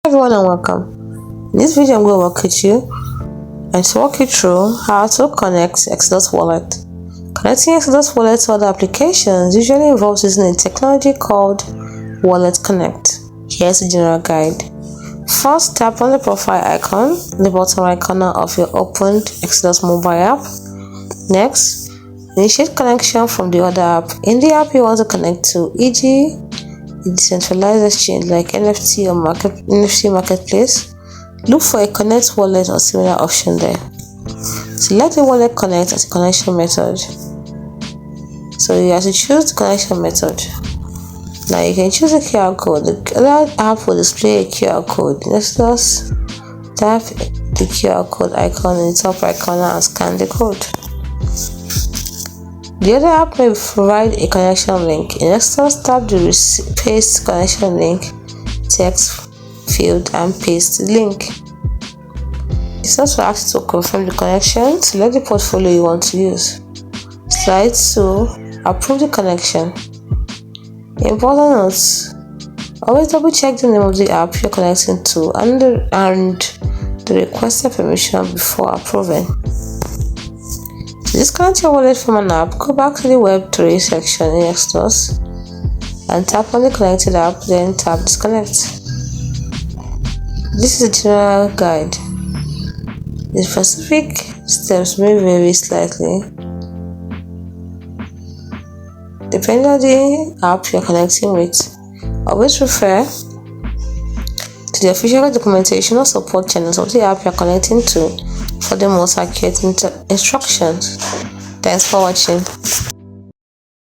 Everyone and welcome. In this video I'm going to walk you through how to connect Exodus Wallet. Connecting Exodus Wallet to other applications usually involves using a technology called Wallet Connect. Here's the general guide. First, tap on the profile icon in the bottom right corner of your opened Exodus mobile app. Next, initiate connection from the other app. In the app you want to connect to, e.g. a decentralized exchange like NFT or NFT marketplace. Look for a connect wallet or similar option there. Select the wallet connect as a connection method. So you have to choose the connection method. Now you can choose a QR code. The other app will display a QR code. Let's just tap the QR code icon in the top right corner and scan the code. The other app may provide a connection link. In Exodus, tap the paste connection link text field and paste the link. It's also asked to confirm the connection. Select the portfolio you want to use. Slide to approve the connection. Important notes: always double check the name of the app you're connecting to and the requested permission before approving. To disconnect your wallet from an app, go back to the Web3 section in Exodus and tap on the connected app, then tap disconnect. This is a general guide. The specific steps may vary slightly depending on the app you're connecting with. Always refer to the official documentation or support channels of the app you're connecting to for the most accurate instructions. Thanks for watching.